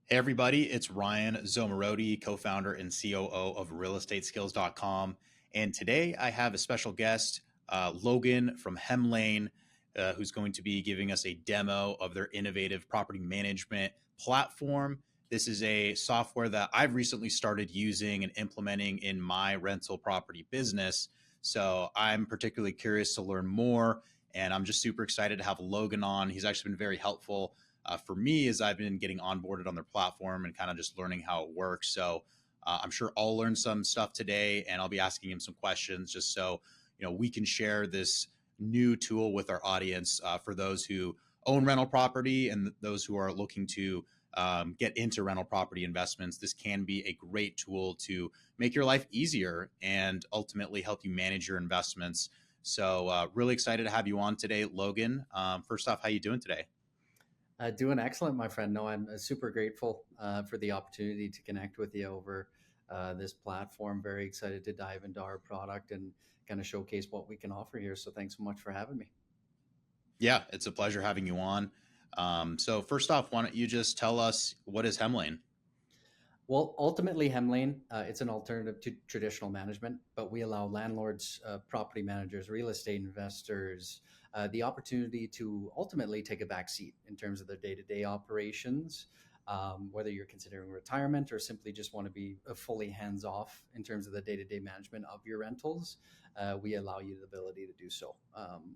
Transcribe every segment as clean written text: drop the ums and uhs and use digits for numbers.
Hey everybody, it's Ryan Zomorodi, co-founder and COO of realestateskills.com. And today I have a special guest, Logan from Hemlane, who's going to be giving us a demo of their innovative property management platform. This is a software that I've recently started using and implementing in my rental property business. So I'm particularly curious to learn more. And I'm just super excited to have Logan on. He's actually been very helpful for me as I've been getting onboarded on their platform and kind of just learning how it works. So I'm sure I'll learn some stuff today, and I'll be asking him some questions just so we can share this new tool with our audience for those who own rental property and those who are looking to get into rental property investments. This can be a great tool to make your life easier and ultimately help you manage your investments. So really excited to have you on today, Logan. First off, how you doing today? Doing excellent, my friend. No, I'm super grateful for the opportunity to connect with you over this platform. Very excited to dive into our product and kind of showcase what we can offer here. So thanks so much for having me. Yeah, it's a pleasure having you on. So first off, why don't you just tell us what is Hemlane? Well, ultimately, Hemlane, it's an alternative to traditional management, but we allow landlords, property managers, real estate investors, the opportunity to ultimately take a back seat in terms of their day-to-day operations. Whether you're considering retirement or simply just want to be fully hands-off in terms of the day-to-day management of your rentals, we allow you the ability to do so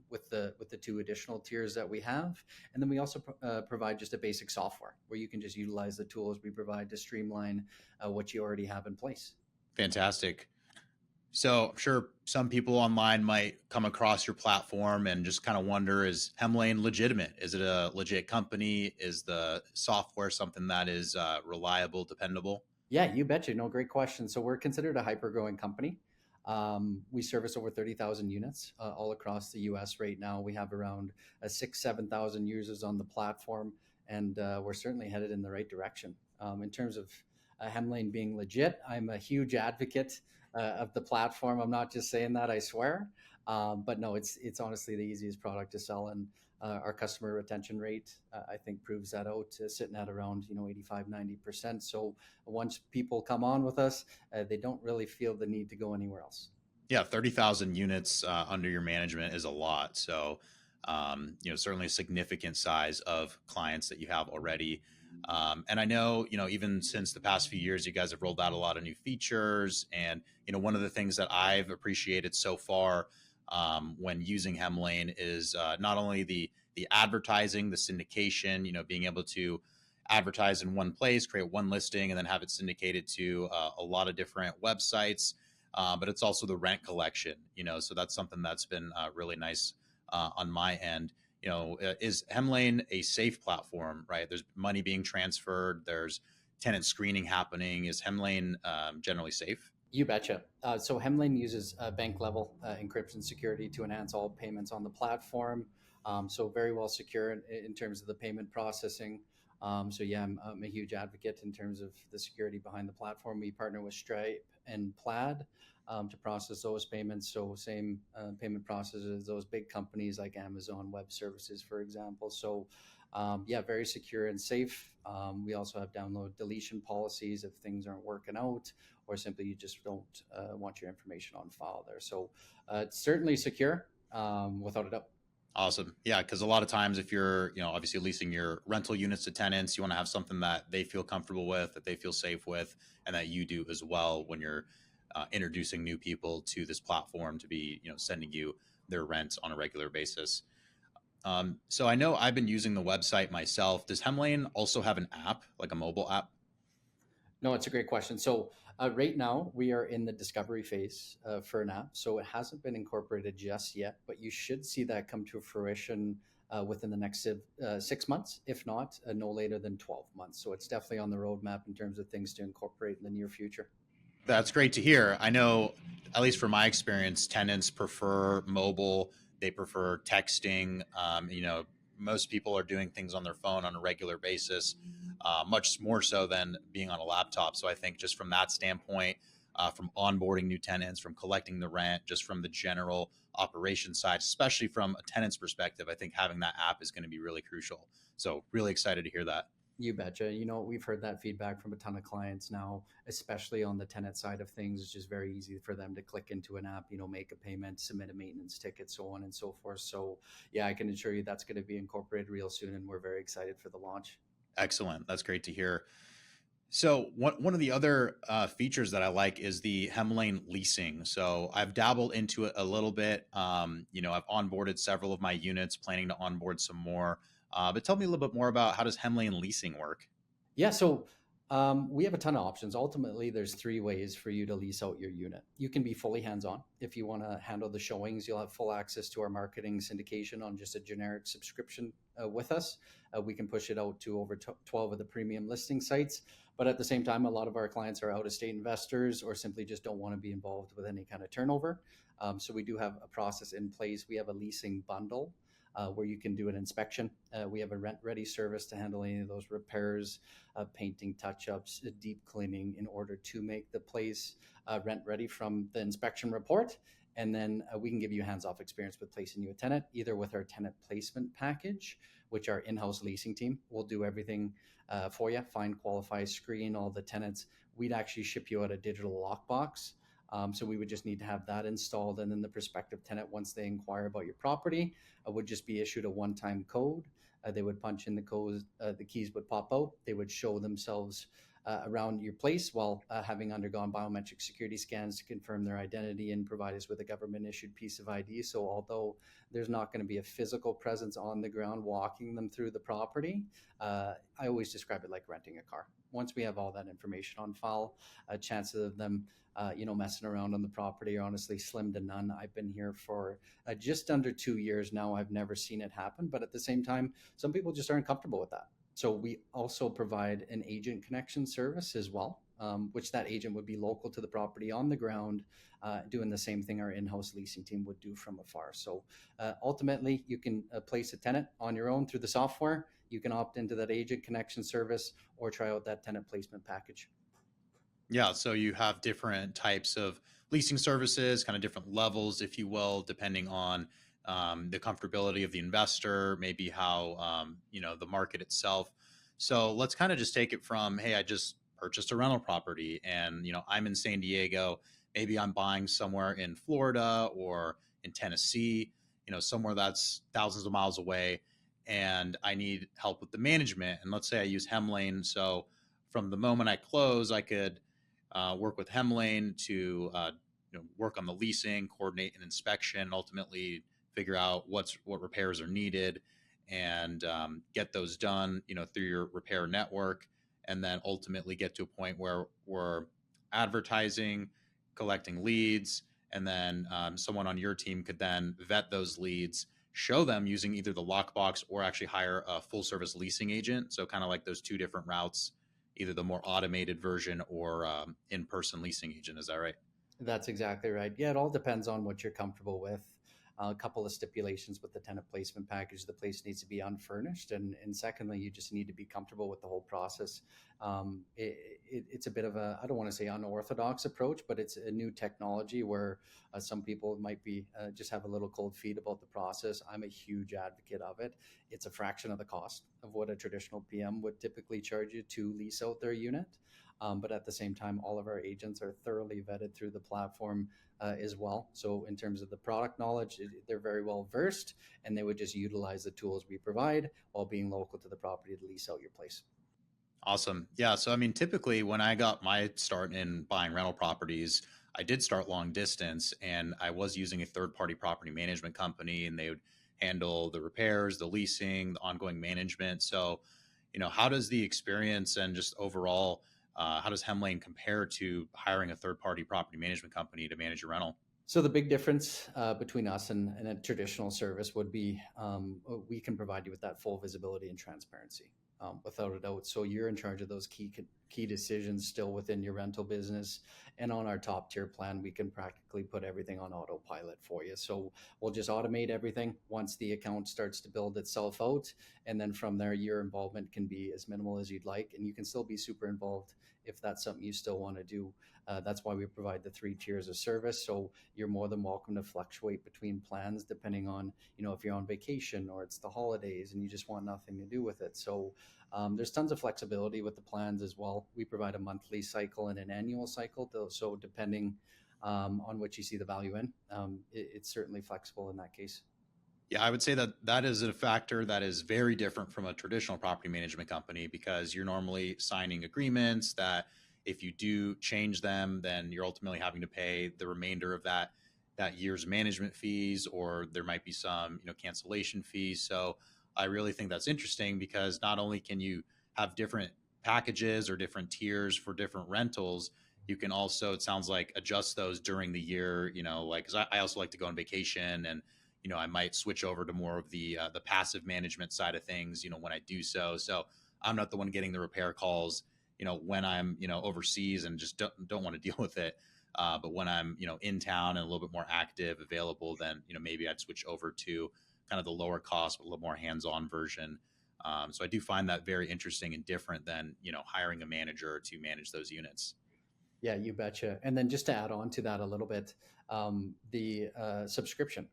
with the two additional tiers that we have. And then we also provide just a basic software where you can just utilize the tools we provide to streamline what you already have in place. Fantastic. So I'm sure some people online might come across your platform and just kind of wonder, is Hemlane legitimate? Is it a legit company? Is the software something that is reliable, dependable? Yeah, you betcha. No, great question. So we're considered a hyper growing company. We service over 30,000 units all across the US right now. We have around 7,000 users on the platform, and we're certainly headed in the right direction. In terms of Hemlane being legit, I'm a huge advocate of the platform. I'm not just saying that, I swear. But no, it's honestly the easiest product to sell, and our customer retention rate, I think, proves that out, sitting at around 85-90%. So once people come on with us, they don't really feel the need to go anywhere else. Yeah, 30,000 units under your management is a lot. So, certainly a significant size of clients that you have already. And I know, even since the past few years, you guys have rolled out a lot of new features. And, one of the things that I've appreciated so far when using Hemlane is not only the advertising, the syndication, being able to advertise in one place, create one listing, and then have it syndicated to a lot of different websites. But it's also the rent collection, so that's something that's been really nice on my end. Is Hemlane a safe platform, right? There's money being transferred, there's tenant screening happening. Is Hemlane generally safe? You betcha. So Hemlane uses bank level encryption security to enhance all payments on the platform. So very well secure in terms of the payment processing. So yeah, I'm a huge advocate in terms of the security behind the platform. We partner with Stripe and Plaid to process those payments. So same payment processes those big companies like Amazon Web Services, for example. So yeah, very secure and safe. We also have download deletion policies if things aren't working out, or simply you just don't want your information on file there. So it's certainly secure, without a doubt. Awesome. Yeah, because a lot of times if you're, obviously leasing your rental units to tenants, you want to have something that they feel comfortable with, that they feel safe with, and that you do as well when you're introducing new people to this platform to be, sending you their rent on a regular basis. So I know I've been using the website myself. Does Hemlane also have an app, like a mobile app? No, it's a great question. So right now we are in the discovery phase for an app. So it hasn't been incorporated just yet, but you should see that come to fruition within the next 6 months, if not no later than 12 months. So it's definitely on the roadmap in terms of things to incorporate in the near future. That's great to hear. I know, at least from my experience, tenants prefer mobile. They prefer texting. Most people are doing things on their phone on a regular basis, much more so than being on a laptop. So I think just from that standpoint, from onboarding new tenants, from collecting the rent, just from the general operation side, especially from a tenant's perspective, I think having that app is going to be really crucial. So really excited to hear that. You betcha. We've heard that feedback from a ton of clients now, especially on the tenant side of things. It's just very easy for them to click into an app, make a payment, submit a maintenance ticket, so on and so forth. So, yeah, I can assure you that's going to be incorporated real soon, and we're very excited for the launch. Excellent. That's great to hear. So one of the other features that I like is the Hemlane leasing. So I've dabbled into it a little bit. I've onboarded several of my units, planning to onboard some more. But tell me a little bit more about how does Hemlane leasing work? Yeah, so we have a ton of options. Ultimately, there's three ways for you to lease out your unit. You can be fully hands-on. If you want to handle the showings, you'll have full access to our marketing syndication on just a generic subscription with us. We can push it out to over 12 of the premium listing sites. But at the same time, a lot of our clients are out-of-state investors or simply just don't want to be involved with any kind of turnover. So we do have a process in place. We have a leasing bundle where you can do an inspection. We have a rent ready service to handle any of those repairs, painting, touch ups, deep cleaning in order to make the place rent ready from the inspection report. And then we can give you hands off experience with placing you a tenant, either with our tenant placement package, which our in house leasing team will do everything for you, find, qualify, screen all the tenants. We'd actually ship you out a digital lockbox. So we would just need to have that installed. And then the prospective tenant, once they inquire about your property, would just be issued a one-time code. They would punch in the code, the keys would pop out. They would show themselves around your place while having undergone biometric security scans to confirm their identity and provide us with a government issued piece of ID. So although there's not going to be a physical presence on the ground walking them through the property, I always describe it like renting a car. Once we have all that information on file, chances of them messing around on the property are honestly slim to none. I've been here for just under 2 years now. I've never seen it happen, but at the same time, some people just aren't comfortable with that. So we also provide an agent connection service as well, which that agent would be local to the property on the ground, doing the same thing our in-house leasing team would do from afar. So ultimately, you can place a tenant on your own through the software. You can opt into that agent connection service or try out that tenant placement package. Yeah, so you have different types of leasing services, kind of different levels, if you will, depending on the comfortability of the investor, maybe how the market itself. So let's kind of just take it from, hey, I just purchased a rental property, and I'm in San Diego. Maybe I'm buying somewhere in Florida or in Tennessee, somewhere that's thousands of miles away, and I need help with the management. And let's say I use Hemlane, so from the moment I close, I could work with Hemlane to work on the leasing, coordinate an inspection, and ultimately figure out what repairs are needed, and get those done, through your repair network, and then ultimately get to a point where we're advertising, collecting leads, and then someone on your team could then vet those leads, show them using either the lockbox or actually hire a full service leasing agent. So kind of like those two different routes, either the more automated version or in-person leasing agent. Is that right? That's exactly right. Yeah, it all depends on what you're comfortable with. A couple of stipulations with the tenant placement package: the place needs to be unfurnished, and secondly, you just need to be comfortable with the whole process. It's a bit of a, I don't want to say unorthodox approach, but it's a new technology where some people might be just have a little cold feet about the process. I'm a huge advocate of it. It's a fraction of the cost of what a traditional PM would typically charge you to lease out their unit. But at the same time, all of our agents are thoroughly vetted through the platform as well. So in terms of the product knowledge, they're very well versed, and they would just utilize the tools we provide while being local to the property to lease out your place. Awesome. Yeah. So, I mean, typically when I got my start in buying rental properties, I did start long distance, and I was using a third party property management company, and they would handle the repairs, the leasing, the ongoing management. So, how does the experience and just overall, how does Hemlane compare to hiring a third party property management company to manage your rental? So the big difference between us and a traditional service would be we can provide you with that full visibility and transparency, without a doubt. So you're in charge of those key decisions still within your rental business. And on our top tier plan, we can practically put everything on autopilot for you. So we'll just automate everything once the account starts to build itself out. And then from there, your involvement can be as minimal as you'd like. And you can still be super involved if that's something you still want to do. That's why we provide the three tiers of service. So you're more than welcome to fluctuate between plans depending on, if you're on vacation or it's the holidays and you just want nothing to do with it. So There's tons of flexibility with the plans as well. We provide a monthly cycle and an annual cycle, so depending on what you see the value in, it's certainly flexible in that case. Yeah, I would say that that is a factor that is very different from a traditional property management company because you're normally signing agreements that if you do change them, then you're ultimately having to pay the remainder of that year's management fees, or there might be some, cancellation fees. So I really think that's interesting because not only can you have different packages or different tiers for different rentals, you can also, it sounds like, adjust those during the year, like, because I also like to go on vacation, and I might switch over to more of the passive management side of things, when I do so. So I'm not the one getting the repair calls, when I'm, overseas and just don't want to deal with it. But when I'm, in town and a little bit more active, available, then, maybe I'd switch over to kind of the lower cost, but a little more hands-on version. So I do find that very interesting and different than, hiring a manager to manage those units. Yeah, you betcha. And then just to add on to that a little bit, the subscription.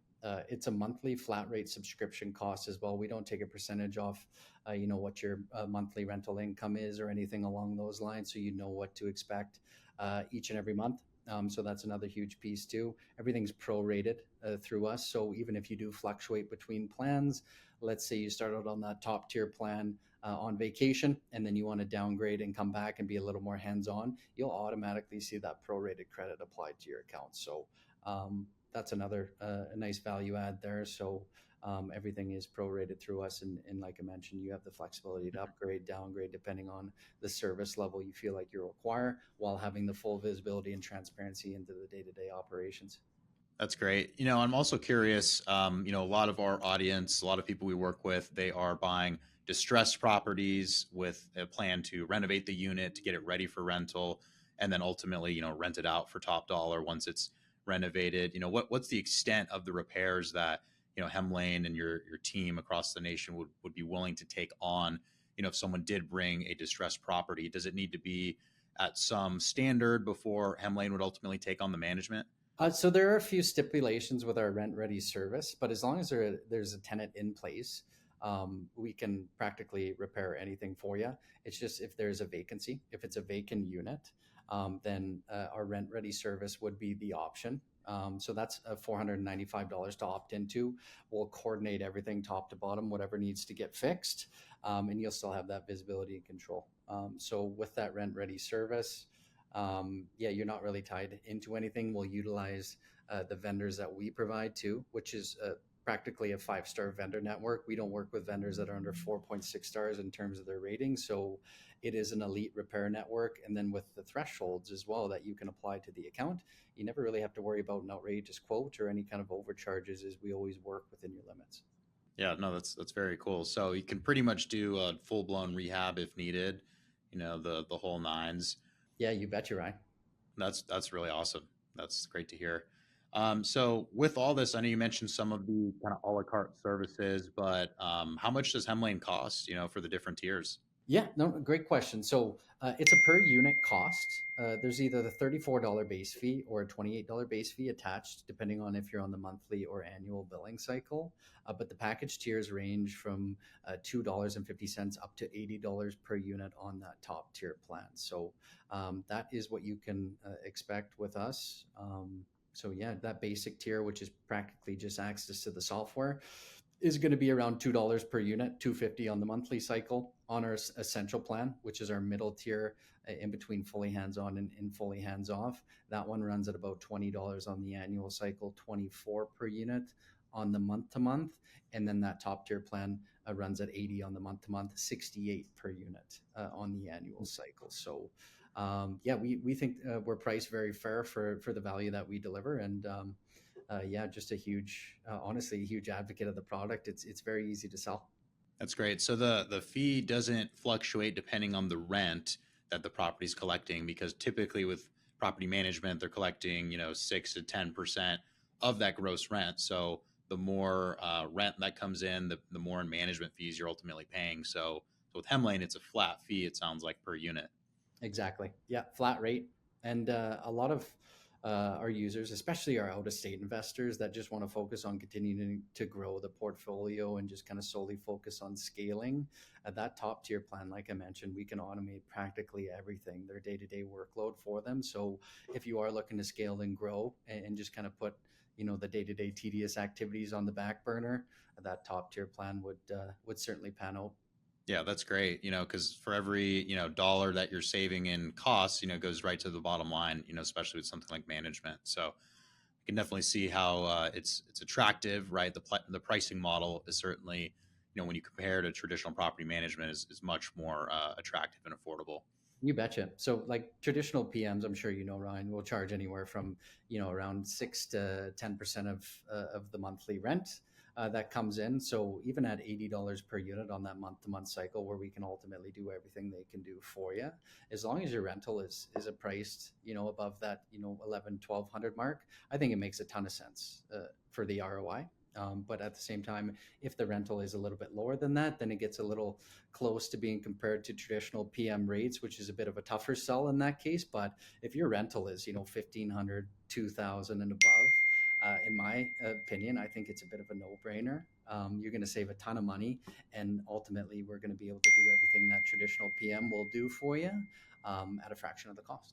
It's a monthly flat rate subscription cost as well. We don't take a percentage off, what your monthly rental income is or anything along those lines, so you know what to expect each and every month. So that's another huge piece too. Everything's prorated through us. So even if you do fluctuate between plans, let's say you start out on that top tier plan on vacation and then you want to downgrade and come back and be a little more hands on, you'll automatically see that prorated credit applied to your account. So that's another a nice value add there. So everything is prorated through us. And like I mentioned, you have the flexibility to upgrade, downgrade, depending on the service level you feel like you require while having the full visibility and transparency into the day to day operations. That's great. I'm also curious. A lot of our audience, a lot of people we work with, they are buying distressed properties with a plan to renovate the unit to get it ready for rental, and then ultimately, rent it out for top dollar once it's renovated. What's the extent of the repairs that Hemlane and your team across the nation would be willing to take on? If someone did bring a distressed property, does it need to be at some standard before Hemlane would ultimately take on the management? So there are a few stipulations with our rent ready service, but as long as there's a tenant in place, we can practically repair anything for you. It's just if there's a vacancy, if it's a vacant unit, then our rent ready service would be the option. So that's $495 to opt into. We'll coordinate everything top to bottom, whatever needs to get fixed, and you'll still have that visibility and control. So with that rent ready service, yeah, you're not really tied into anything. We'll utilize the vendors that we provide too, which is practically a 5-star vendor network. We don't work with vendors that are under 4.6 stars in terms of their rating. So it is an elite repair network. And then with the thresholds as well that you can apply to the account, you never really have to worry about an outrageous quote or any kind of overcharges, as we always work within your limits. Yeah, no, that's very cool. So you can pretty much do a full blown rehab if needed. The whole nines. Yeah, you bet you're right. That's really awesome. That's great to hear. So with all this, I know you mentioned some of the kind of a la carte services, but how much does Hemlane cost? For the different tiers. Yeah, no, great question. So it's a per unit cost. There's either the $34 base fee or a $28 base fee attached, depending on if you're on the monthly or annual billing cycle. But the package tiers range from $2.50 up to $80 per unit on that top tier plan. So that is what you can expect with us. So yeah, that basic tier, which is practically just access to the software, is going to be around $2 per unit, $2.50 on the monthly cycle. On our essential plan, which is our middle tier, in between fully hands-on and fully hands-off, that one runs at about $20 on the annual cycle, 24 per unit on the month-to-month, and then that top tier plan runs at 80 on the month-to-month, 68 per unit on the annual cycle. So yeah, we think we're priced very fair for the value that we deliver. And yeah, just a huge, honestly, a huge advocate of the product. It's very easy to sell. That's great. So the fee doesn't fluctuate depending on the rent that the property's collecting, because typically with property management, they're collecting 6 to 10% of that gross rent. So the more rent that comes in, the more in management fees you're ultimately paying. So with Hemlane, it's a flat fee. It sounds like per unit. Exactly. Yeah, flat rate, and a lot of our users, especially our out of state investors that just want to focus on continuing to grow the portfolio and just kind of solely focus on scaling. That top tier plan, like I mentioned, we can automate practically everything, their day to day workload for them. So if you are looking to scale and grow and just kind of put the day to day tedious activities on the back burner, that top tier plan would certainly pan out. Yeah, that's great. Because for every dollar that you're saving in costs, goes right to the bottom line. Especially with something like management. So you can definitely see how it's attractive, right? The pricing model is certainly, when you compare to traditional property management, is much more attractive and affordable. You betcha. So, like traditional PMs, I'm sure Ryan, will charge anywhere from around 6 to 10% of the monthly rent that comes in. So, even at $80 per unit on that month to month cycle, where we can ultimately do everything they can do for you, as long as your rental is a priced above that 11-1200 mark, I think it makes a ton of sense for the ROI. But at the same time, if the rental is a little bit lower than that, then it gets a little close to being compared to traditional PM rates, which is a bit of a tougher sell in that case. But if your rental is 1,500, 2,000 and above, in my opinion, I think it's a bit of a no-brainer. You're going to save a ton of money, and ultimately, we're going to be able to do everything that traditional PM will do for you at a fraction of the cost.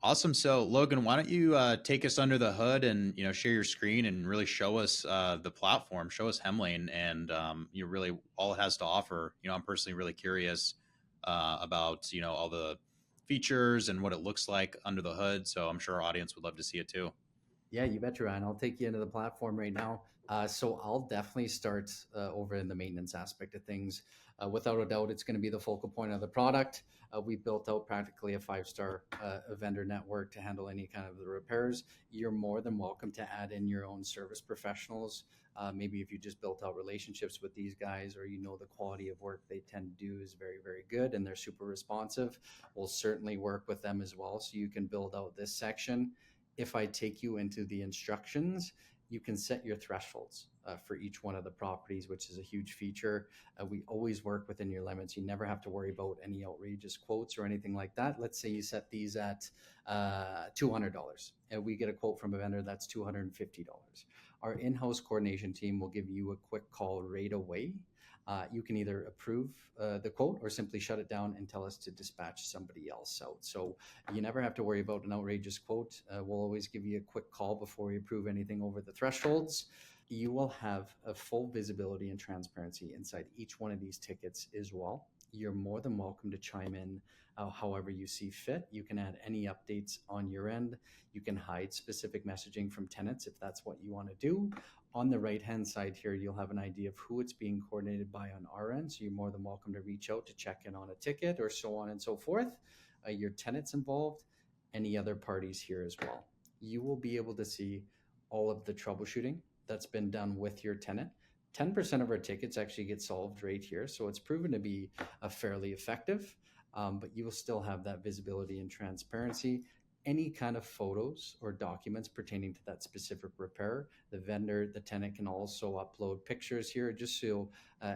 Awesome. So, Logan, why don't you take us under the hood and share your screen and really show us the platform, show us Hemlane, and you really all it has to offer. I'm personally really curious about all the features and what it looks like under the hood. So, I'm sure our audience would love to see it too. Yeah, you betcha, Ryan. I'll take you into the platform right now. So I'll definitely start over in the maintenance aspect of things. Without a doubt, it's going to be the focal point of the product. We built out practically a five-star vendor network to handle any kind of the repairs. You're more than welcome to add in your own service professionals. Maybe if you just built out relationships with these guys, or the quality of work they tend to do is very, very good and they're super responsive, we'll certainly work with them as well. So you can build out this section. If I take you into the instructions, you can set your thresholds for each one of the properties, which is a huge feature. We always work within your limits. You never have to worry about any outrageous quotes or anything like that. Let's say you set these at $200 and we get a quote from a vendor that's $250. Our in-house coordination team will give you a quick call right away. You can either approve the quote or simply shut it down and tell us to dispatch somebody else out. So you never have to worry about an outrageous quote. We'll always give you a quick call before we approve anything over the thresholds. You will have a full visibility and transparency inside each one of these tickets as well. You're more than welcome to chime in however you see fit. You can add any updates on your end. You can hide specific messaging from tenants if that's what you want to do. On the right-hand side here, you'll have an idea of who it's being coordinated by on our end. So you're more than welcome to reach out to check in on a ticket or so on and so forth. Your tenants involved, any other parties here as well. You will be able to see all of the troubleshooting that's been done with your tenant. 10% of our tickets actually get solved right here. So it's proven to be fairly effective, but you will still have that visibility and transparency. Any kind of photos or documents pertaining to that specific repair, the vendor, the tenant can also upload pictures here just so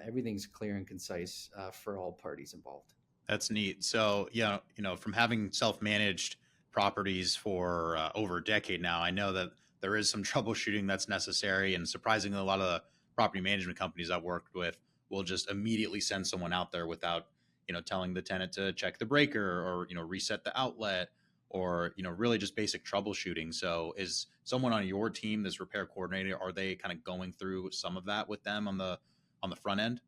everything's clear and concise for all parties involved. That's neat. So, yeah, from having self-managed properties for over a decade now, I know that there is some troubleshooting that's necessary. And surprisingly, a lot of the property management companies I've worked with will just immediately send someone out there without, telling the tenant to check the breaker or, reset the outlet or, really just basic troubleshooting. So is someone on your team, this repair coordinator, are they kind of going through some of that with them on the front end?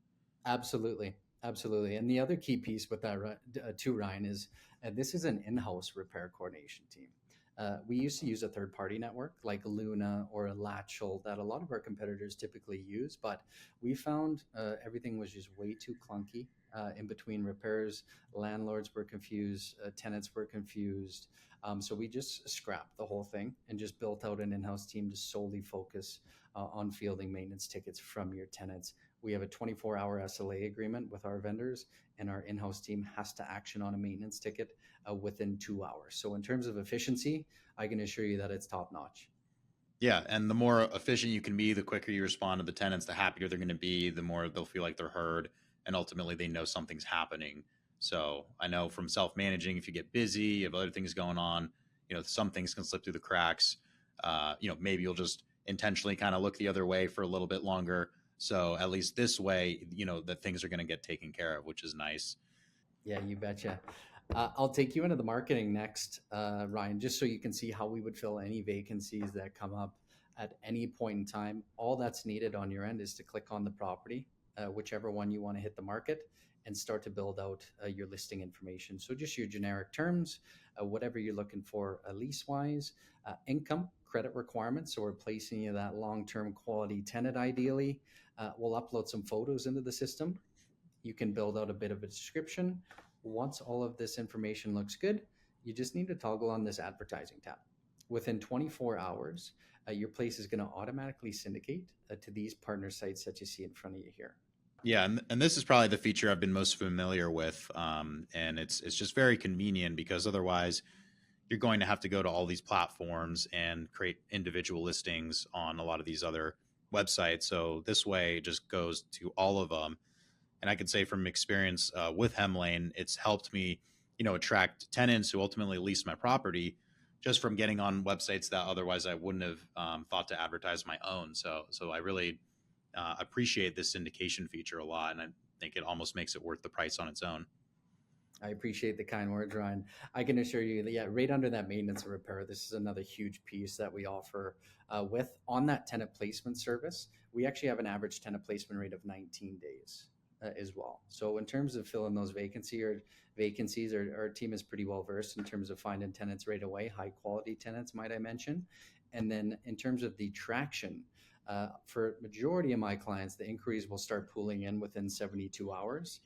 Absolutely. Absolutely. And the other key piece with that too, Ryan, is this is an in-house repair coordination team. We used to use a third-party network like Luna or Latchel that a lot of our competitors typically use, but we found everything was just way too clunky in between repairs. Landlords were confused, tenants were confused. So we just scrapped the whole thing and just built out an in-house team to solely focus on fielding maintenance tickets from your tenants. We have a 24-hour SLA agreement with our vendors, and our in-house team has to action on a maintenance ticket within 2 hours. So in terms of efficiency, I can assure you that it's top notch. Yeah, and the more efficient you can be, the quicker you respond to the tenants, the happier they're going to be, the more they'll feel like they're heard, and ultimately they know something's happening. So I know from self-managing, if you get busy, you have other things going on, some things can slip through the cracks. Maybe you'll just intentionally kind of look the other way for a little bit longer. So at least this way, that things are going to get taken care of, which is nice. Yeah, you betcha. I'll take you into the marketing next, Ryan, just so you can see how we would fill any vacancies that come up at any point in time. All that's needed on your end is to click on the property, whichever one you want to hit the market, and start to build out your listing information. So just your generic terms, whatever you're looking for lease wise, income, credit requirements. So we're placing you that long term quality tenant ideally. We'll upload some photos into the system. You can build out a bit of a description. Once all of this information looks good, you just need to toggle on this advertising tab. Within 24 hours, your place is going to automatically syndicate to these partner sites that you see in front of you here. Yeah, and this is probably the feature I've been most familiar with, and it's just very convenient because otherwise you're going to have to go to all these platforms and create individual listings on a lot of these other websites. So this way it just goes to all of them. And I can say from experience with Hemlane, it's helped me, attract tenants who ultimately lease my property just from getting on websites that otherwise I wouldn't have thought to advertise my own. So I really appreciate this syndication feature a lot, and I think it almost makes it worth the price on its own. I appreciate the kind words, Ryan. I can assure you that, yeah, right under that maintenance and repair, this is another huge piece that we offer with on that tenant placement service. We actually have an average tenant placement rate of 19 days as well. So in terms of filling those vacancies, our team is pretty well versed in terms of finding tenants right away, high quality tenants, might I mention. And then in terms of the traction, for majority of my clients, the inquiries will start pooling in within 72 hours.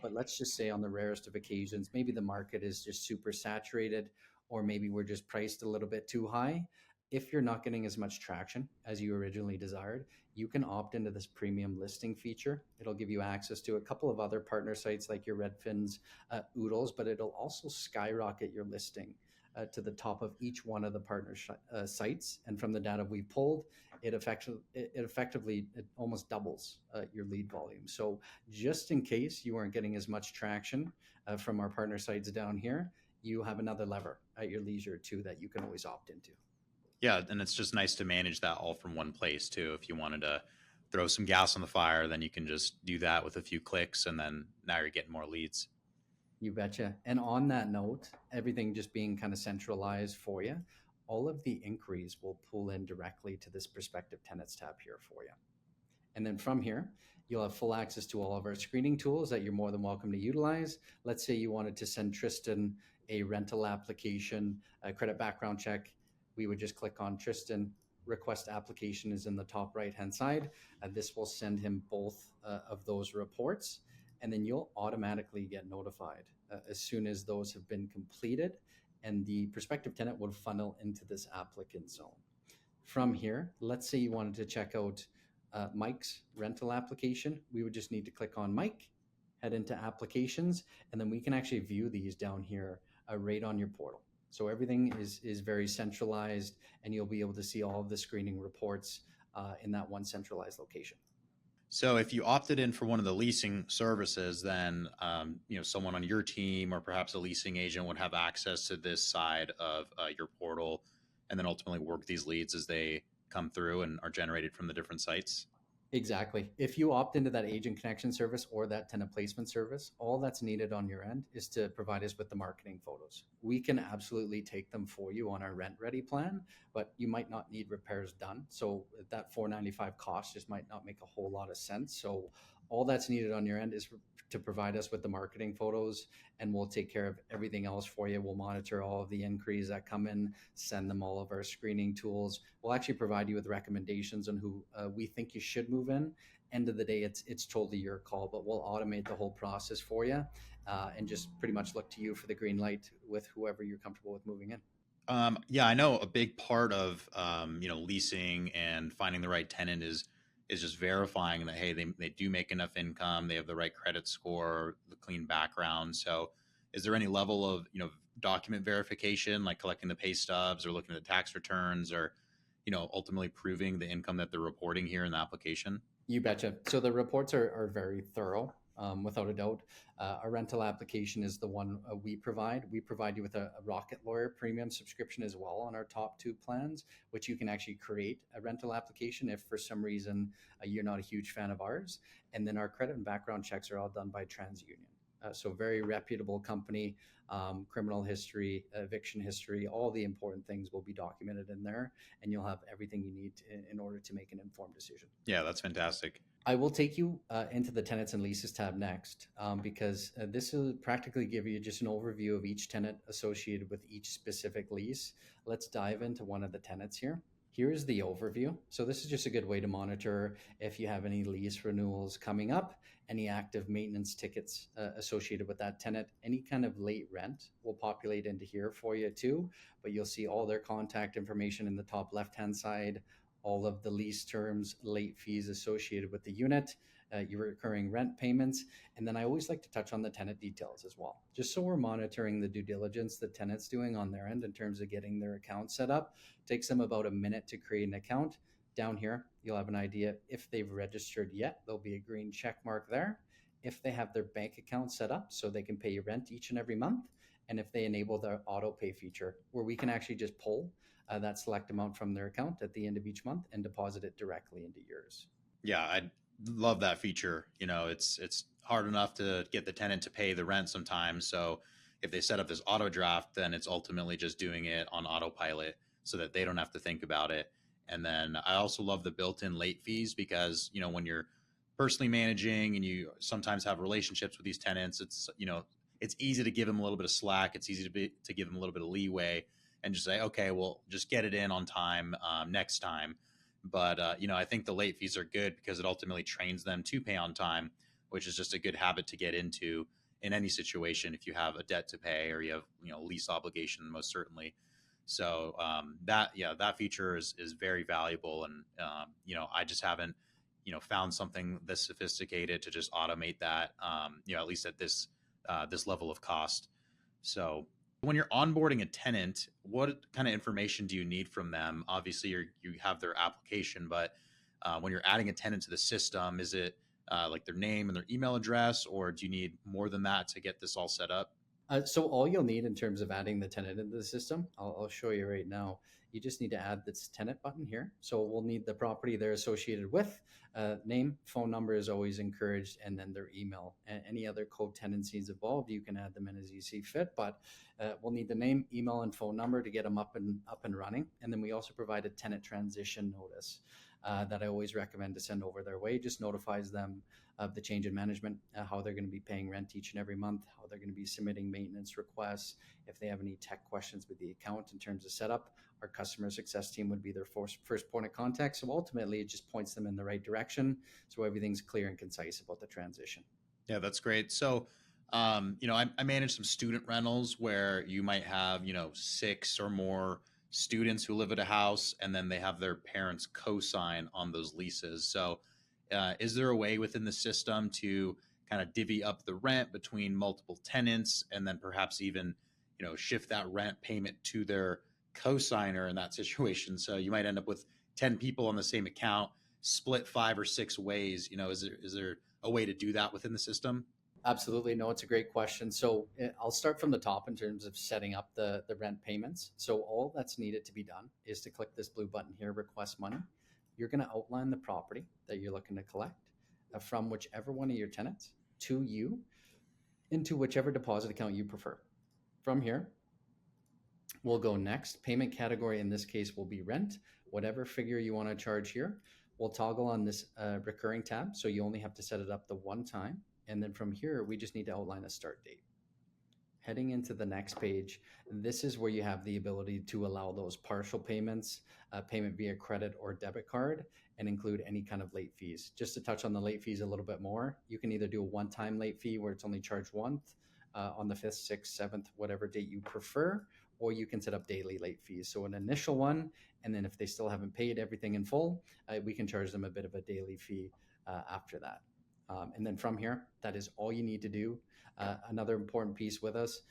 But let's just say on the rarest of occasions, maybe the market is just super saturated, or maybe we're just priced a little bit too high. If you're not getting as much traction as you originally desired, you can opt into this premium listing feature. It'll give you access to a couple of other partner sites like your Redfins, Oodles, but it'll also skyrocket your listing to the top of each one of the partner sites. And from the data we pulled, it effectively it almost doubles your lead volume. So just in case you aren't getting as much traction from our partner sites down here, you have another lever at your leisure too that you can always opt into. Yeah, and it's just nice to manage that all from one place too. If you wanted to throw some gas on the fire, then you can just do that with a few clicks, and then now you're getting more leads. You betcha. And on that note, everything just being kind of centralized for you, all of the inquiries will pull in directly to this prospective tenants tab here for you. And then from here, you'll have full access to all of our screening tools that you're more than welcome to utilize. Let's say you wanted to send Tristan a rental application, a credit background check. We would just click on Tristan. Request application is in the top right hand side. This will send him both of those reports, and then you'll automatically get notified as soon as those have been completed, and the prospective tenant will funnel into this applicant zone. From here, let's say you wanted to check out Mike's rental application. We would just need to click on Mike, head into applications, and then we can actually view these down here right on your portal. So everything is very centralized, and you'll be able to see all of the screening reports in that one centralized location. So if you opted in for one of the leasing services, then someone on your team or perhaps a leasing agent would have access to this side of your portal, and then ultimately work these leads as they come through and are generated from the different sites. Exactly. If you opt into that agent connection service or that tenant placement service, all that's needed on your end is to provide us with the marketing photos. We can absolutely take them for you on our rent ready plan, but you might not need repairs done. So that $495 cost just might not make a whole lot of sense. So all that's needed on your end is to provide us with the marketing photos, and we'll take care of everything else for you. We'll monitor all of the inquiries that come in, send them all of our screening tools. We'll actually provide you with recommendations on who we think you should move in. End of the day, it's totally your call, but we'll automate the whole process for you and just pretty much look to you for the green light with whoever you're comfortable with moving in. Yeah, I know a big part of leasing and finding the right tenant is just verifying that hey they do make enough income, they have the right credit score, the clean background. So is there any level of document verification, like collecting the pay stubs or looking at the tax returns, or ultimately proving the income that they're reporting here in the application? You betcha. So the reports are very thorough. without a doubt. Our rental application is the one we provide. We provide you with a Rocket Lawyer premium subscription as well on our top two plans, which you can actually create a rental application if for some reason you're not a huge fan of ours. And then our credit and background checks are all done by TransUnion. So very reputable company, criminal history, eviction history, all the important things will be documented in there, and you'll have everything you need in order to make an informed decision. Yeah, that's fantastic. I will take you into the tenants and leases tab next, because this will practically give you just an overview of each tenant associated with each specific lease. Let's dive into one of the tenants here. Here's the overview. So this is just a good way to monitor if you have any lease renewals coming up, any active maintenance tickets associated with that tenant, any kind of late rent will populate into here for you too, but you'll see all their contact information in the top left-hand side, all of the lease terms, late fees associated with the unit, your recurring rent payments. And then I always like to touch on the tenant details as well, just so we're monitoring the due diligence the tenant's doing on their end in terms of getting their account set up. It takes them about a minute to create an account. Down here, you'll have an idea if they've registered yet. There'll be a green check mark there. If they have their bank account set up so they can pay you rent each and every month, and if they enable the auto pay feature where we can actually just pull that select amount from their account at the end of each month and deposit it directly into yours. Yeah, I love that feature. You know, it's hard enough to get the tenant to pay the rent sometimes. So if they set up this auto draft, then it's ultimately just doing it on autopilot so that they don't have to think about it. And then I also love the built-in late fees because, you know, when you're personally managing and you sometimes have relationships with these tenants, it's, you know, it's easy to give them a little bit of slack. It's easy to give them a little bit of leeway and just say, okay, well, just get it in on time next time. But, you know, I think the late fees are good because it ultimately trains them to pay on time, which is just a good habit to get into in any situation. If you have a debt to pay or you have, you know, lease obligation, most certainly. So that feature is very valuable. And, you know, I just haven't, you know, found something this sophisticated to just automate that, you know, at least at this level of cost. So when you're onboarding a tenant, what kind of information do you need from them? Obviously, you have their application, but when you're adding a tenant to the system, is it like their name and their email address, or do you need more than that to get this all set up? So all you'll need in terms of adding the tenant into the system, I'll show you right now. You just need to add this tenant button here. So we'll need the property they're associated with, name, phone number is always encouraged, and then their email. And any other co-tenancies involved, you can add them in as you see fit. But we'll need the name, email, and phone number to get them up and running. And then we also provide a tenant transition notice that I always recommend to send over their way. It just notifies them of the change in management, how they're going to be paying rent each and every month, how they're going to be submitting maintenance requests. If they have any tech questions with the account in terms of setup, our customer success team would be their first point of contact. So ultimately, it just points them in the right direction. So everything's clear and concise about the transition. Yeah, that's great. So, you know, I manage some student rentals where you might have, you know, 6 or more students who live at a house and then they have their parents co-sign on those leases. So, is there a way within the system to kind of divvy up the rent between multiple tenants and then perhaps even, you know, shift that rent payment to their co-signer in that situation? So you might end up with 10 people on the same account, split 5 or 6 ways. You know, is there a way to do that within the system? Absolutely. No, it's a great question. So I'll start from the top in terms of setting up the rent payments. So all that's needed to be done is to click this blue button here, request money. You're going to outline the property that you're looking to collect from whichever one of your tenants to you into whichever deposit account you prefer. From here, we'll go next. Payment category in this case will be rent. Whatever figure you want to charge here, we'll toggle on this recurring tab. So you only have to set it up the one time. And then from here, we just need to outline a start date. Heading into the next page, this is where you have the ability to allow those partial payments, payment via credit or debit card, and include any kind of late fees. Just to touch on the late fees a little bit more, you can either do a one-time late fee where it's only charged once on the 5th, 6th, 7th, whatever date you prefer, or you can set up daily late fees. So an initial one, and then if they still haven't paid everything in full, we can charge them a bit of a daily fee after that. And then from here, that is all you need to do. Another important piece with us,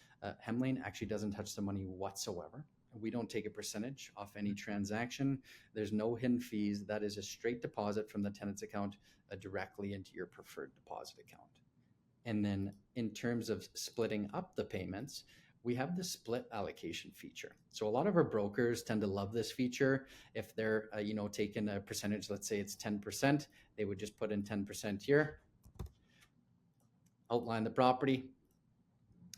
Hemlane actually doesn't touch the money whatsoever. We don't take a percentage off any transaction. There's no hidden fees. That is a straight deposit from the tenant's account directly into your preferred deposit account. And then in terms of splitting up the payments, we have the split allocation feature. So a lot of our brokers tend to love this feature. If they're taking a percentage, let's say it's 10%, they would just put in 10% here, outline the property,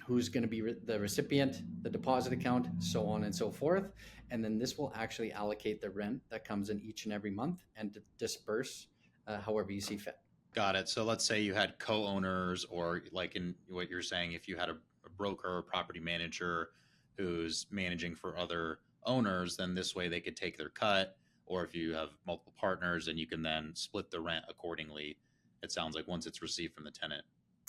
who's going to be the recipient, the deposit account, so on and so forth. And then this will actually allocate the rent that comes in each and every month and disperse however you see fit. Got it. So let's say you had co-owners, or like in what you're saying, if you had a broker or property manager who's managing for other owners, then this way they could take their cut. Or if you have multiple partners, and you can then split the rent accordingly. It sounds like once it's received from the tenant.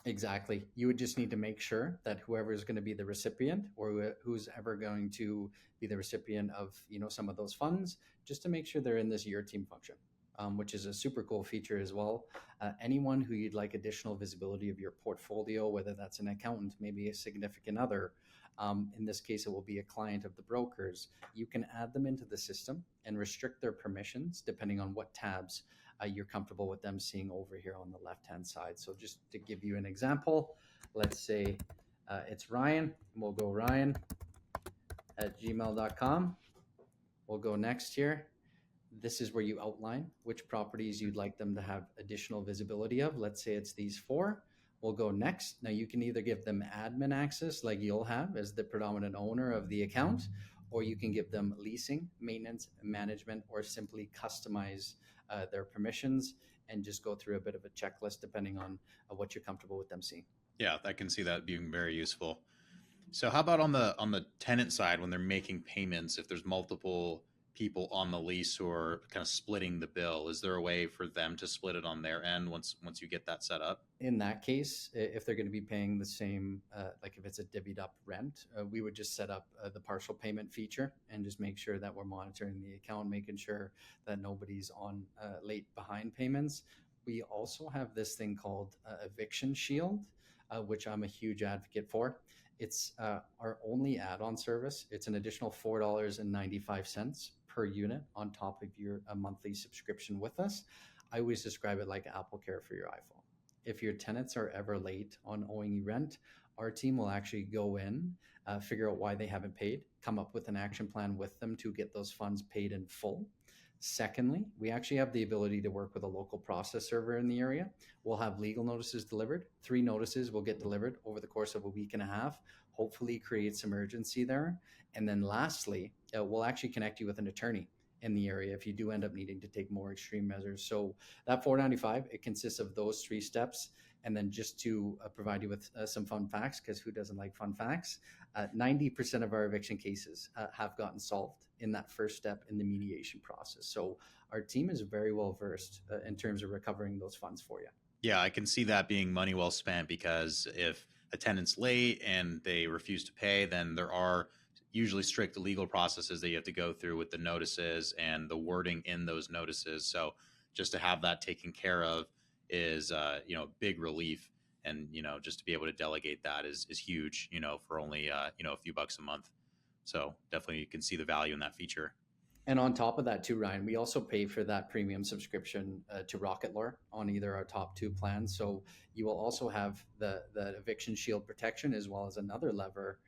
Exactly. You would just need to make sure that whoever is going to be the recipient, or who's ever going to be the recipient of some of those funds, just to make sure they're in this your team function, which is a super cool feature as well. Anyone who you'd like additional visibility of your portfolio, whether that's an accountant, maybe a significant other, in this case, it will be a client of the brokers. You can add them into the system and restrict their permissions depending on what tabs you're comfortable with them seeing over here on the left-hand side. So just to give you an example, let's say it's Ryan, and we'll go Ryan at gmail.com. We'll go next here. This is where you outline which properties you'd like them to have additional visibility of. Let's say it's these 4. We'll go next. Now you can either give them admin access like you'll have as the predominant owner of the account, or you can give them leasing, maintenance, management, or simply customize their permissions and just go through a bit of a checklist depending on what you're comfortable with them seeing. Yeah, I can see that being very useful. So how about on the tenant side, when they're making payments, if there's multiple people on the lease who are kind of splitting the bill, is there a way for them to split it on their end once you get that set up? In that case, if they're going to be paying the same, like if it's a divvied up rent, we would just set up the partial payment feature and just make sure that we're monitoring the account, making sure that nobody's on late behind payments. We also have this thing called Eviction Shield, which I'm a huge advocate for. It's our only add-on service. It's an additional $4.95 per unit on top of your monthly subscription with us. I always describe it like Apple Care for your iPhone. If your tenants are ever late on owing you rent, our team will actually go in, figure out why they haven't paid, come up with an action plan with them to get those funds paid in full. Secondly, we actually have the ability to work with a local process server in the area. We'll have legal notices delivered. 3 notices will get delivered over the course of a week and a half, hopefully create some urgency there. And then lastly, we'll actually connect you with an attorney in the area if you do end up needing to take more extreme measures. So that $4.95, it consists of those 3 steps. And then just to provide you with some fun facts, because who doesn't like fun facts, 90% of our eviction cases have gotten solved in that first step in the mediation process. So our team is very well versed in terms of recovering those funds for you. Yeah, I can see that being money well spent, because if a tenant's late and they refuse to pay, then there are usually strict legal processes that you have to go through with the notices and the wording in those notices. So just to have that taken care of is big relief. And just to be able to delegate that is huge, for only a few bucks a month. So definitely you can see the value in that feature. And on top of that too, Ryan, we also pay for that premium subscription to Rocket Lore on either our top 2 plans. So you will also have the Eviction Shield protection, as well as another lever.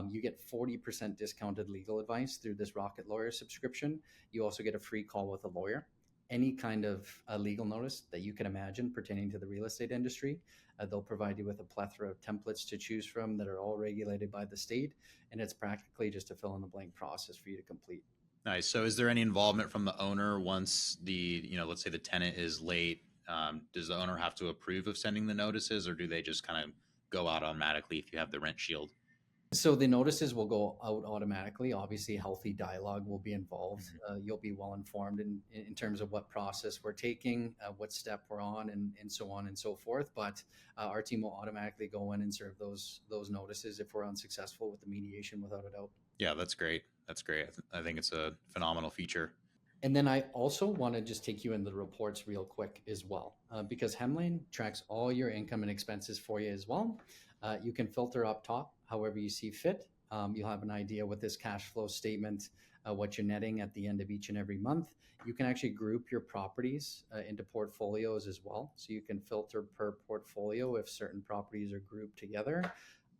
You get 40% discounted legal advice through this Rocket Lawyer subscription. You also get a free call with a lawyer. Any kind of legal notice that you can imagine pertaining to the real estate industry, they'll provide you with a plethora of templates to choose from that are all regulated by the state. And it's practically just a fill in the blank process for you to complete. Nice. So is there any involvement from the owner once let's say the tenant is late? Does the owner have to approve of sending the notices, or do they just kind of go out automatically if you have the rent shield? So the notices will go out automatically. Obviously, healthy dialogue will be involved. You'll be well informed in terms of what process we're taking, what step we're on, and so on and so forth. But our team will automatically go in and serve those notices if we're unsuccessful with the mediation, without a doubt. Yeah, that's great. That's great. I think it's a phenomenal feature. And then I also want to just take you into the reports real quick as well, because Hemlane tracks all your income and expenses for you as well. You can filter up top however you see fit. You'll have an idea what this cash flow statement what you're netting at the end of each and every month. You can actually group your properties into portfolios as well. So you can filter per portfolio if certain properties are grouped together.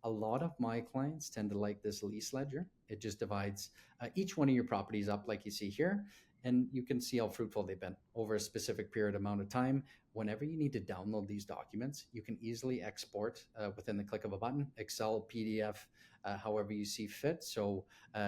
A lot of my clients tend to like this lease ledger. It just divides each one of your properties up like you see here, and you can see how fruitful they've been over a specific period amount of time. Whenever you need to download these documents, you can easily export within the click of a button, Excel, PDF, however you see fit. So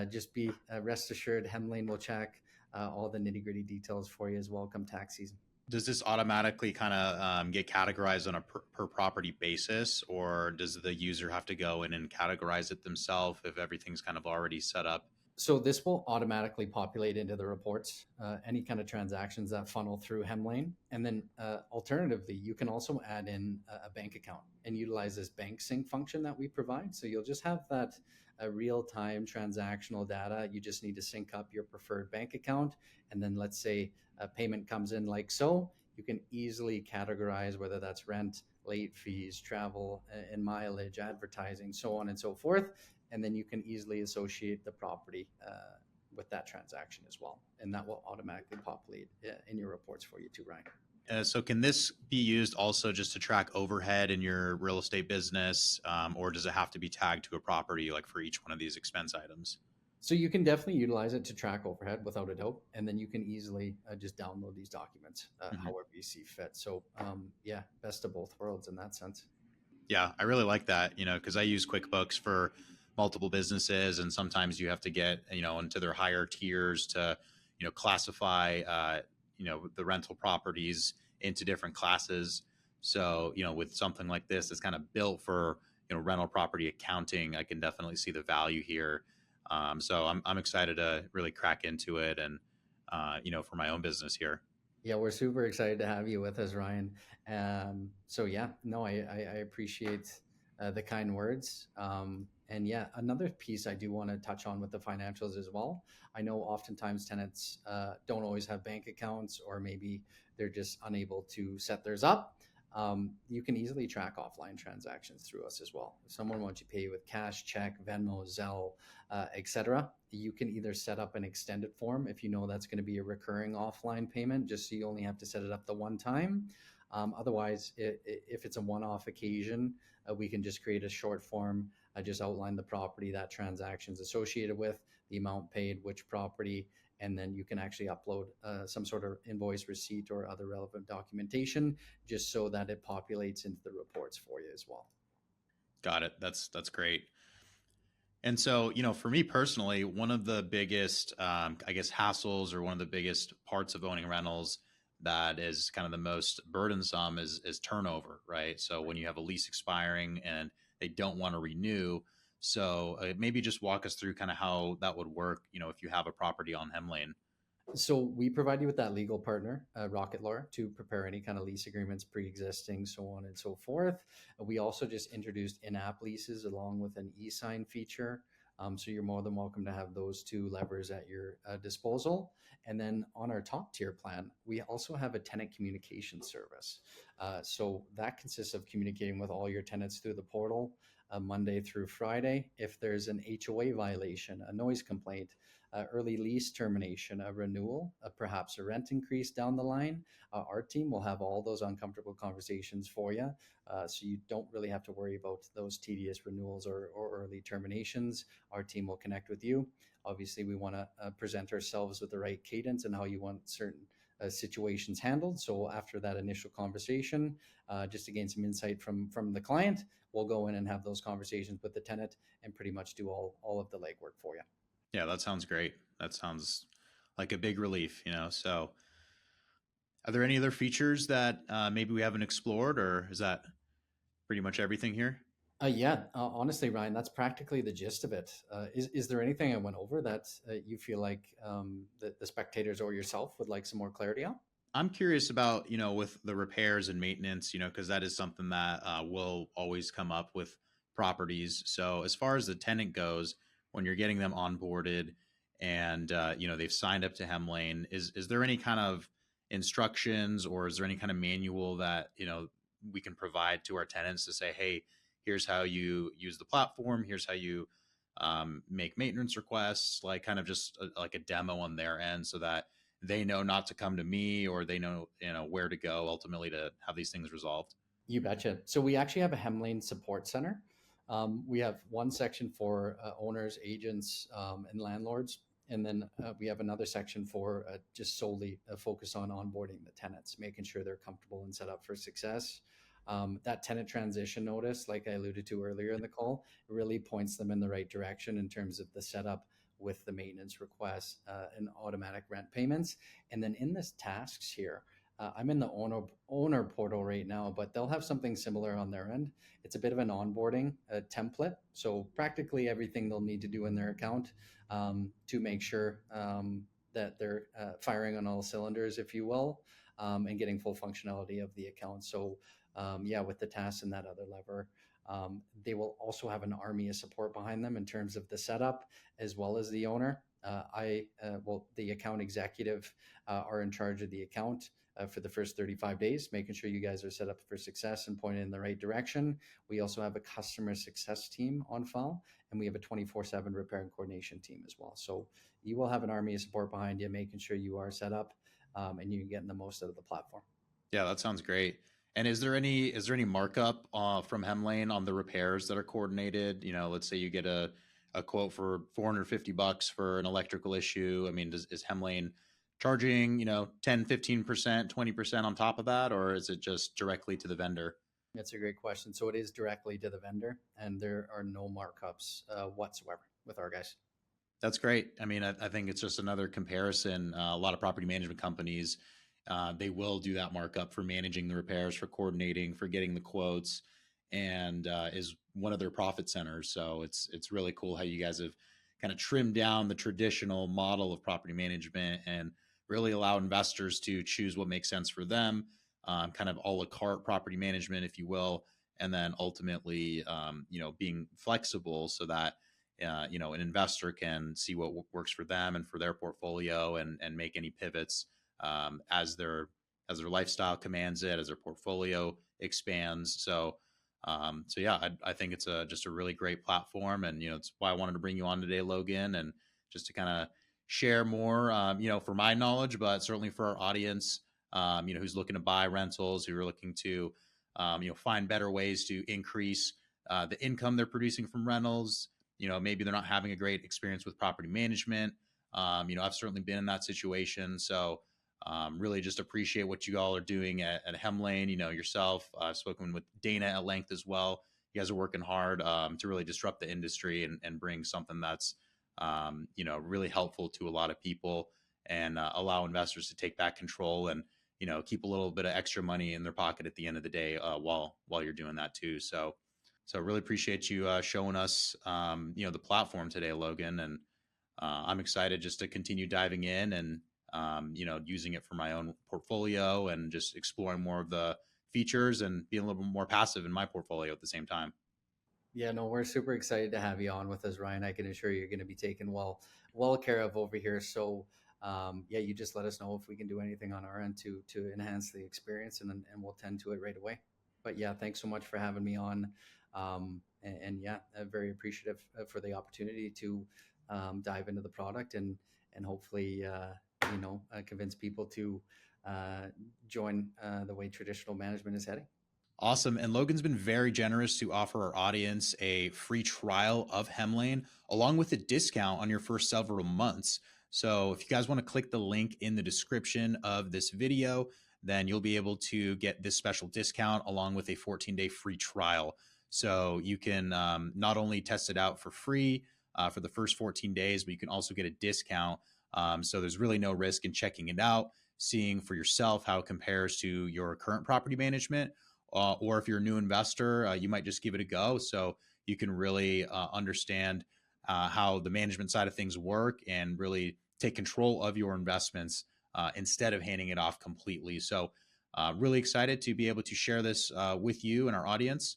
just be rest assured, Hemlane will check all the nitty gritty details for you as well come tax season. Does this automatically kind of get categorized on a per property basis, or does the user have to go in and categorize it themselves if everything's kind of already set up? So this will automatically populate into the reports, any kind of transactions that funnel through Hemlane. And then alternatively, you can also add in a bank account and utilize this bank sync function that we provide. So you'll just have that real-time transactional data. You just need to sync up your preferred bank account. And then let's say a payment comes in like so, you can easily categorize whether that's rent, late fees, travel and mileage, advertising, so on and so forth, and then you can easily associate the property with that transaction as well, and that will automatically populate in your reports for you too, Ryan. So can this be used also just to track overhead in your real estate business, or does it have to be tagged to a property like for each one of these expense items? So you can definitely utilize it to track overhead without a doubt, and then you can easily just download these documents however you see fit. So yeah, best of both worlds in that sense. Yeah, I really like that, because I use QuickBooks for multiple businesses, and sometimes you have to get, into their higher tiers to, classify, the rental properties into different classes. So, with something like this, it's kind of built for, rental property accounting. I can definitely see the value here. So I'm excited to really crack into it and, for my own business here. Yeah, we're super excited to have you with us, Ryan. So yeah, no, I appreciate the kind words. And yeah, another piece I do want to touch on with the financials as well. I know oftentimes tenants don't always have bank accounts, or maybe they're just unable to set theirs up. You can easily track offline transactions through us as well. If someone wants you to pay with cash, check, Venmo, Zelle, etc., you can either set up an extended form if you know that's going to be a recurring offline payment, just so you only have to set it up the one time. Otherwise, if it's a one-off occasion, we can just create a short form, just outline the property that transaction's associated with, the amount paid, which property, and then you can actually upload some sort of invoice, receipt, or other relevant documentation, just so that it populates into the reports for you as well. Got it. That's great. And so, for me personally, one of the biggest, I guess, hassles, or one of the biggest parts of owning rentals that is kind of the most burdensome is turnover, right? So when you have a lease expiring and they don't want to renew, so maybe just walk us through kind of how that would work, if you have a property on Hemlane. So we provide you with that legal partner, Rocket Law, to prepare any kind of lease agreements pre-existing, so on and so forth. We also just introduced in-app leases along with an e-sign feature. So you're more than welcome to have those two levers at your disposal. And then on our top tier plan, we also have a tenant communication service. So that consists of communicating with all your tenants through the portal Monday through Friday. If there's an HOA violation, a noise complaint, early lease termination, a renewal, perhaps a rent increase down the line, our team will have all those uncomfortable conversations for you. So you don't really have to worry about those tedious renewals or early terminations. Our team will connect with you. Obviously, we want to present ourselves with the right cadence and how you want certain situations handled. So after that initial conversation, just to gain some insight from the client, we'll go in and have those conversations with the tenant and pretty much do all of the legwork for you. Yeah, that sounds great. That sounds like a big relief, So are there any other features that maybe we haven't explored, or is that pretty much everything here? Yeah, honestly, Ryan, that's practically the gist of it. Is there anything I went over that you feel like the spectators or yourself would like some more clarity on? I'm curious about, with the repairs and maintenance, because that is something that will always come up with properties. So as far as the tenant goes, when you're getting them onboarded and, they've signed up to Hemlane, is there any kind of instructions, or is there any kind of manual that, we can provide to our tenants to say, hey, here's how you use the platform. Here's how you make maintenance requests, like kind of just like a demo on their end so that they know not to come to me, or they know, where to go ultimately to have these things resolved. You betcha. So we actually have a Hemlane support center. We have one section for owners, agents, and landlords, and then we have another section for just solely focus on onboarding the tenants, making sure they're comfortable and set up for success. That tenant transition notice, like I alluded to earlier in the call, really points them in the right direction in terms of the setup with the maintenance requests and automatic rent payments. And then in this tasks here, I'm in the owner portal right now, but they'll have something similar on their end. It's a bit of an onboarding template, so practically everything they'll need to do in their account to make sure that they're firing on all cylinders, if you will, and getting full functionality of the account. So yeah, with the tasks and that other lever. They will also have an army of support behind them in terms of the setup as well as the owner. The account executive are in charge of the account for the first 35 days, making sure you guys are set up for success and pointed in the right direction. We also have a customer success team on file, and we have a 24/7 repair and coordination team as well. So you will have an army of support behind you, making sure you are set up and you're getting the most out of the platform. Yeah, that sounds great. And is there any markup from Hemlane on the repairs that are coordinated? Let's say you get a quote for $450 for an electrical issue. I mean, is Hemlane charging, 10, 15%, 20% on top of that, or is it just directly to the vendor? That's a great question. So it is directly to the vendor, and there are no markups whatsoever with our guys. That's great. I mean, I think it's just another comparison. A lot of property management companies, they will do that markup for managing the repairs, for coordinating, for getting the quotes, and is one of their profit centers. So it's really cool how you guys have kind of trimmed down the traditional model of property management and really allow investors to choose what makes sense for them, kind of a la carte property management, if you will, and then ultimately, being flexible so that an investor can see what works for them and for their portfolio, and make any pivots as their lifestyle commands it, as their portfolio expands. So yeah, I think it's just a really great platform, and it's why I wanted to bring you on today, Logan, and just to kind of share more, for my knowledge, but certainly for our audience, who's looking to buy rentals, who are looking to, find better ways to increase the income they're producing from rentals. Maybe they're not having a great experience with property management. I've certainly been in that situation. So really just appreciate what you all are doing at Hemlane. Yourself, I've spoken with Dana at length as well. You guys are working hard to really disrupt the industry, and bring something that's, really helpful to a lot of people, and allow investors to take back control, and, keep a little bit of extra money in their pocket at the end of the day, while you're doing that too. So really appreciate you showing us, the platform today, Logan. And I'm excited just to continue diving in, and, using it for my own portfolio, and just exploring more of the features, and being a little bit more passive in my portfolio at the same time. Yeah, no, we're super excited to have you on with us, Ryan. I can assure you, you're going to be taken well care of over here. So yeah, you just let us know if we can do anything on our end to enhance the experience, and we'll tend to it right away. But yeah, thanks so much for having me on. And yeah, very appreciative for the opportunity to dive into the product, and hopefully convince people to join the way traditional management is heading. Awesome. And Logan's been very generous to offer our audience a free trial of Hemlane, along with a discount on your first several months. So if you guys want to click the link in the description of this video, then you'll be able to get this special discount along with a 14-day free trial. So you can not only test it out for free for the first 14 days, but you can also get a discount. So there's really no risk in checking it out, seeing for yourself how it compares to your current property management. Or if you're a new investor, you might just give it a go. So you can really understand how the management side of things work, and really take control of your investments instead of handing it off completely. So really excited to be able to share this with you and our audience.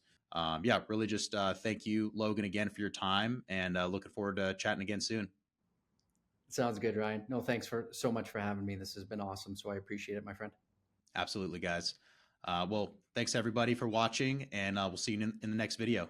Yeah, really just thank you, Logan, again for your time, and looking forward to chatting again soon. Sounds good, Ryan. No, thanks for so much for having me. This has been awesome. So I appreciate it, my friend. Absolutely, guys. Well, thanks everybody for watching, and we'll see you in the next video.